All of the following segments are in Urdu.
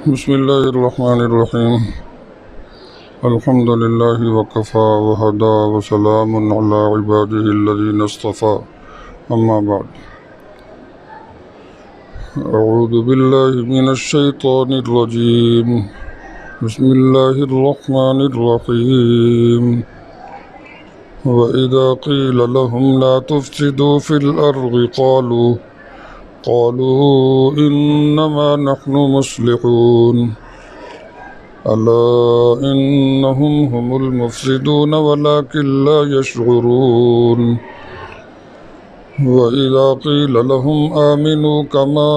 بسم الله الرحمن الرحيم. الحمد لله وكفى وهدى وسلام على عباده الذين اصطفى. أما بعد، أعوذ بالله من الشيطان الرجيم. بسم الله الرحمن الرحيم. وإذا قيل لهم لا تفسدوا في الأرض قالوا إنما نحن مصلحون ألا إنهم هم المفسدون ولكن لا يشعرون. وإذا قيل لهم آمنوا كما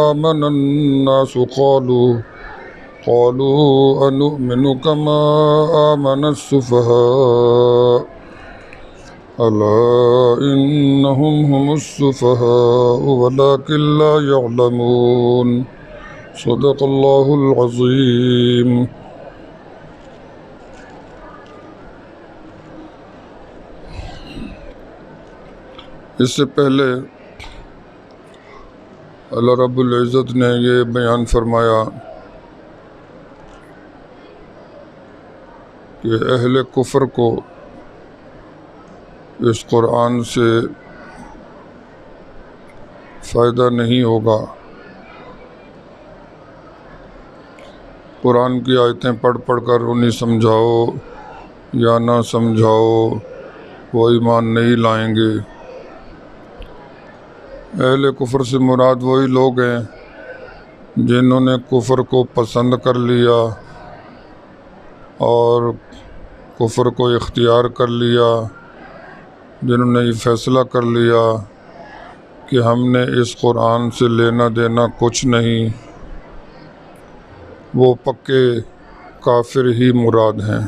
آمن الناس قالوا أنؤمن كما آمن السفهاء ألا إنهم هم السفهاء ولكن لا يعلمون. صدق اللہ العظیم. اس سے پہلے اللہ رب العزت نے یہ بیان فرمایا کہ اہل کفر کو اس قرآن سے فائدہ نہیں ہوگا. قرآن کی آیتیں پڑھ کر انہیں سمجھاؤ یا نہ سمجھاؤ وہ ایمان نہیں لائیں گے. اہل کفر سے مراد وہی لوگ ہیں جنہوں نے کفر کو پسند کر لیا اور کفر کو اختیار کر لیا، جنہوں نے یہ فیصلہ کر لیا کہ ہم نے اس قرآن سے لینا دینا کچھ نہیں، وہ پکے کافر ہی مراد ہیں.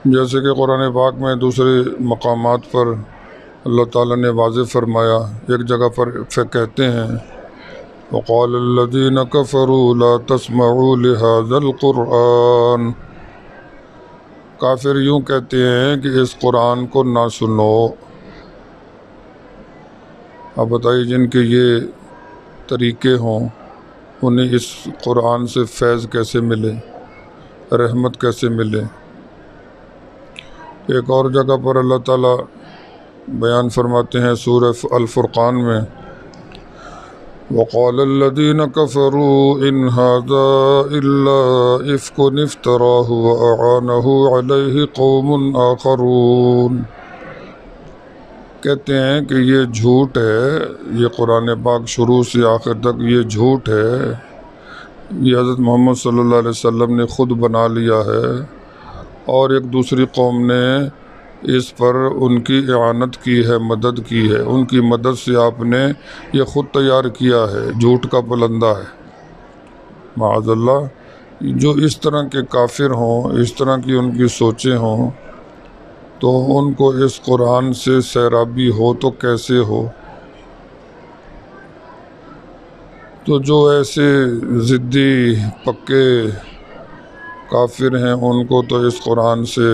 جیسے کہ قرآن پاک میں دوسرے مقامات پر اللہ تعالیٰ نے واضح فرمایا. ایک جگہ پر کہتے ہیں وَقَالَ الَّذِينَ كَفَرُوا لَا تَسْمَعُوا لِهَذَا الْقُرْآنِ. کافر یوں کہتے ہیں کہ اس قرآن کو نہ سنو. اب بتائیے جن کے یہ طریقے ہوں انہیں اس قرآن سے فیض کیسے ملے، رحمت کیسے ملے. ایک اور جگہ پر اللہ تعالیٰ بیان فرماتے ہیں سورہ الفرقان میں وَقَالَ الَّذِينَ كَفَرُوا إِنْ هَذَا إِلَّا إِفْكٌ افْتَرَاهُ وَأَعَانَهُ عَلَيْهِ قَوْمٌ آخَرُونَ. کہتے ہیں کہ یہ جھوٹ ہے، یہ قرآن پاک شروع سے آخر تک یہ جھوٹ ہے، یہ حضرت محمد صلی اللہ علیہ وسلم نے خود بنا لیا ہے اور ایک دوسری قوم نے اس پر ان کی اعانت کی ہے، مدد کی ہے، ان کی مدد سے آپ نے یہ خود تیار کیا ہے. جھوٹ کا پلندہ ہے معاذ اللہ. جو اس طرح کے کافر ہوں، اس طرح کی ان کی سوچیں ہوں تو ان کو اس قرآن سے سیرابی ہو تو کیسے ہو. تو جو ایسے ضدی پکے کافر ہیں ان کو تو اس قرآن سے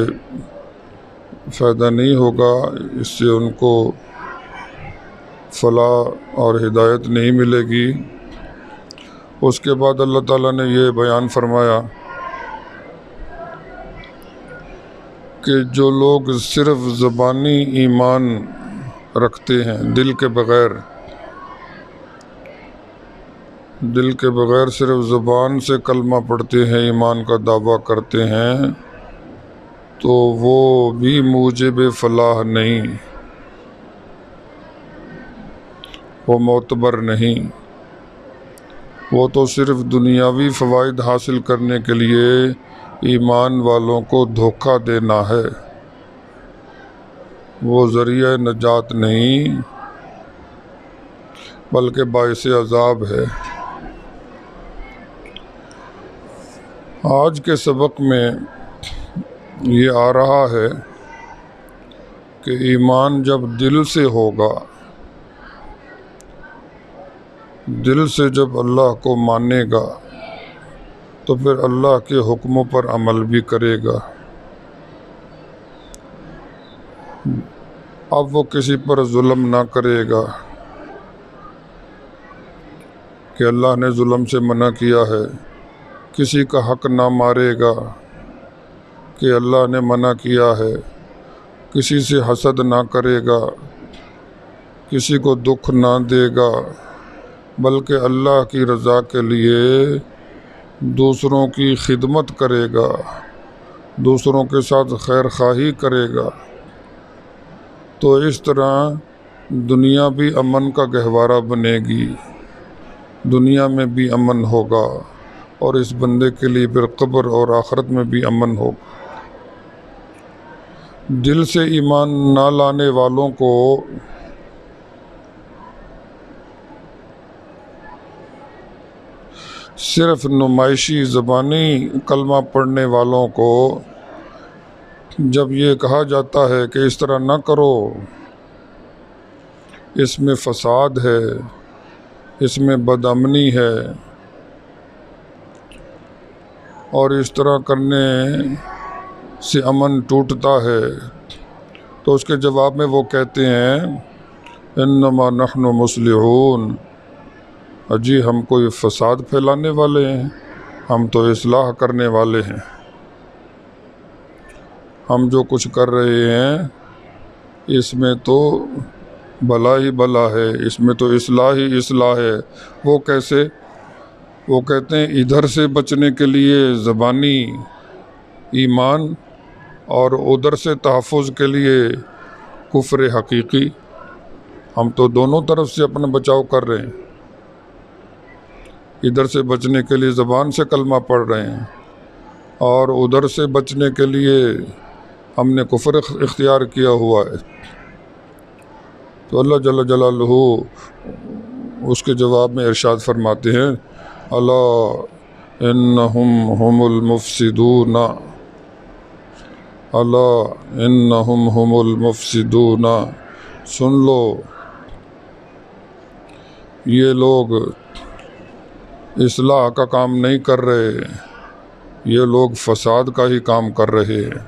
فائدہ نہیں ہوگا، اس سے ان کو فلاح اور ہدایت نہیں ملے گی. اس کے بعد اللہ تعالیٰ نے یہ بیان فرمایا کہ جو لوگ صرف زبانی ایمان رکھتے ہیں، دل کے بغیر صرف زبان سے کلمہ پڑھتے ہیں، ایمان کا دعویٰ کرتے ہیں، تو وہ بھی موجب فلاح نہیں، وہ معتبر نہیں. وہ تو صرف دنیاوی فوائد حاصل کرنے کے لیے ایمان والوں کو دھوکہ دینا ہے، وہ ذریعہ نجات نہیں بلکہ باعث عذاب ہے. آج کے سبق میں یہ آ رہا ہے کہ ایمان جب دل سے ہوگا، دل سے جب اللہ کو مانے گا تو پھر اللہ کے حکموں پر عمل بھی کرے گا. اب وہ کسی پر ظلم نہ کرے گا، کہ اللہ نے ظلم سے منع کیا ہے، کسی کا حق نہ مارے گا کہ اللہ نے منع کیا ہے، کسی سے حسد نہ کرے گا، کسی کو دکھ نہ دے گا، بلکہ اللہ کی رضا کے لیے دوسروں کی خدمت کرے گا، دوسروں کے ساتھ خیر خواہی کرے گا۔ تو اس طرح دنیا بھی امن کا گہوارہ بنے گی، دنیا میں بھی امن ہوگا، اور اس بندے کے لیے پھر قبر اور آخرت میں بھی امن ہوگا۔ دل سے ایمان نہ لانے والوں کو صرف نمائشی زبانی کلمہ پڑھنے والوں کو جب یہ کہا جاتا ہے کہ اس طرح نہ کرو، اس میں فساد ہے، اس میں بدامنی ہے، اور اس طرح کرنے سے امن ٹوٹتا ہے، تو اس کے جواب میں وہ کہتے ہیں انما نحن مصلحون، اجی ہم کوئی فساد پھیلانے والے ہیں؟ ہم تو اصلاح کرنے والے ہیں۔ ہم جو کچھ کر رہے ہیں اس میں تو بھلا ہی بھلا ہے، اس میں تو اصلاح ہی اصلاح ہے۔ وہ کیسے؟ وہ کہتے ہیں ادھر سے بچنے کے لیے زبانی ایمان، اور ادھر سے تحفظ کے لیے کفر حقیقی۔ ہم تو دونوں طرف سے اپنا بچاؤ کر رہے ہیں، ادھر سے بچنے کے لیے زبان سے کلمہ پڑھ رہے ہیں، اور ادھر سے بچنے کے لیے ہم نے کفر اختیار کیا ہوا ہے۔ تو اللہ جل جلالہ اس کے جواب میں ارشاد فرماتے ہیں الا انہم ہم المفسدون، الا انہم ہم المفسدون، سن لو یہ لوگ اصلاح کا کام نہیں کر رہے، یہ لوگ فساد کا ہی کام کر رہے ہیں۔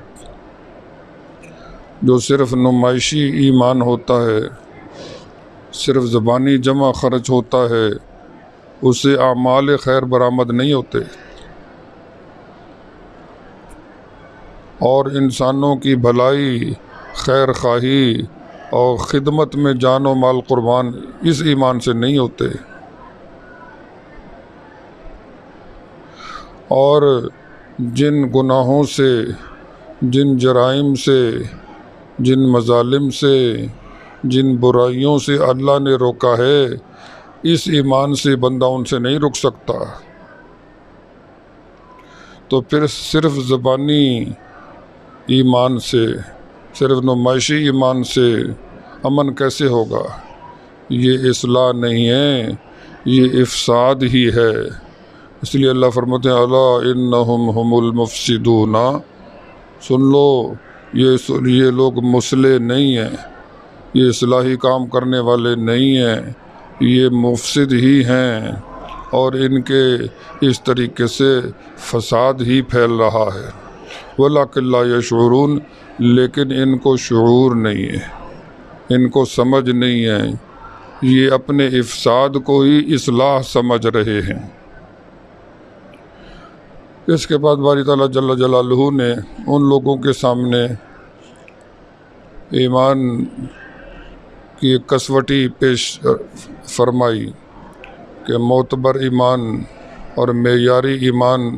جو صرف نمائشی ایمان ہوتا ہے، صرف زبانی جمع خرچ ہوتا ہے، اسے اعمال خیر برآمد نہیں ہوتے، اور انسانوں کی بھلائی، خیر خواہی اور خدمت میں جان و مال قربان اس ایمان سے نہیں ہوتے۔ اور جن گناہوں سے، جن جرائم سے، جن مظالم سے، جن برائیوں سے اللہ نے روکا ہے، اس ایمان سے بندہ ان سے نہیں رک سکتا۔ تو پھر صرف زبانی ایمان سے، صرف نمائشی ایمان سے امن کیسے ہوگا؟ یہ اصلاح نہیں ہے، یہ افساد ہی ہے۔ اس لیے اللہ فرماتے ہیں الا انہم ہم المفسدون، سن لو یہ لوگ مصلح نہیں ہیں، یہ اصلاحی کام کرنے والے نہیں ہیں، یہ مفسد ہی ہیں، اور ان کے اس طریقے سے فساد ہی پھیل رہا ہے۔ وَلَٰكِن لَا يَشْعُرُونَ، لیکن ان کو شعور نہیں ہے، ان کو سمجھ نہیں ہے، یہ اپنے افساد کو ہی اصلاح سمجھ رہے ہیں۔ اس کے بعد باری تعالیٰ جل جلالہ نے ان لوگوں کے سامنے ایمان کی ایک کسوٹی پیش فرمائی کہ معتبر ایمان اور معیاری ایمان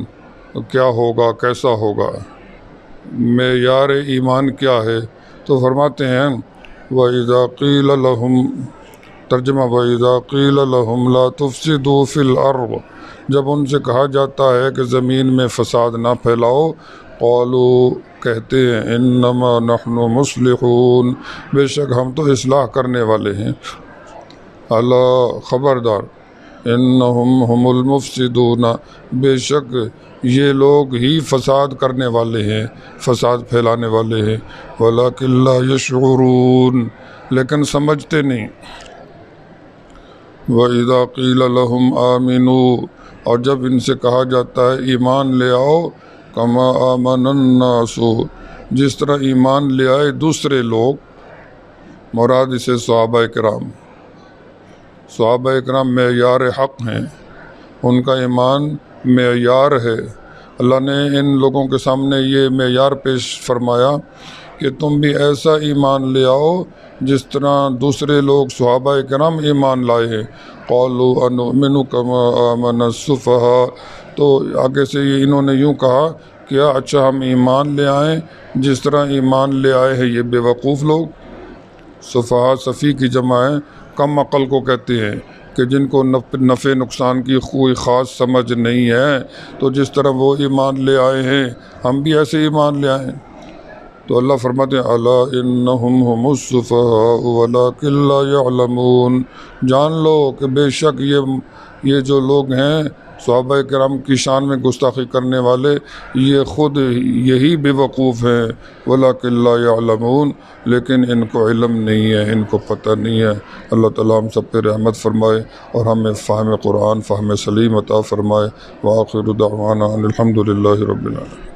کیا ہوگا، کیسا ہوگا، معیار ایمان کیا ہے؟ تو فرماتے ہیں وَإِذَا قِيلَ لَهُمْ، ترجمہ وَإِذَا قِيلَ لَهُمْ لَا تُفْسِدُوا فِي الْأَرْضِ، جب ان سے کہا جاتا ہے کہ زمین میں فساد نہ پھیلاؤ، قالوا، کہتے ہیں انما نحن مصلحون، بے شک ہم تو اصلاح کرنے والے ہیں۔ الا، خبردار، انہم ہم المفسدون، بے شک یہ لوگ ہی فساد کرنے والے ہیں، فساد پھیلانے والے ہیں، ولکن لا یشعرون، لیکن سمجھتے نہیں۔ وَإِذَا قِيلَ لَهُمْ آمِنُوا، اور جب ان سے کہا جاتا ہے ایمان لے آؤ، کما آمن الناس، جس طرح ایمان لے آئے دوسرے لوگ، مراد اسے صحابہ کرام، صحابہ کرام معیار حق ہیں، ان کا ایمان معیار ہے۔ اللہ نے ان لوگوں کے سامنے یہ معیار پیش فرمایا کہ تم بھی ایسا ایمان لے آؤ جس طرح دوسرے لوگ صحابہ کرام ایمان لائے ہیں۔ قالوا انؤمن کما آمن السفہاء، تو آگے سے یہ انہوں نے یوں کہا کہ اچھا ہم ایمان لے آئیں جس طرح ایمان لے آئے ہیں یہ بے وقوف لوگ۔ سفہاء سفیہ کی جمع ہے، کم عقل کو کہتے ہیں کہ جن کو نفع نقصان کی کوئی خاص سمجھ نہیں ہے، تو جس طرح وہ ایمان لے آئے ہیں ہم بھی ایسے ایمان لے آئیں۔ تو اللہ فرماتے ہیں الا انہم هم السفہاء ولکن لا یعلمون، جان لو کہ بے شک یہ جو لوگ ہیں صحابہ کرام کی شان میں گستاخی کرنے والے، یہ خود یہی بے وقوف ہیں، ولکن لا یعلمون، لیکن ان کو علم نہیں ہے، ان کو پتہ نہیں ہے۔ اللہ تعالیٰ ہم سب پہ رحمت فرمائے اور ہمیں فہم قرآن، فہم سلیم عطا فرمائے۔ وآخر دعوانا ان الحمد للہ رب العالمین۔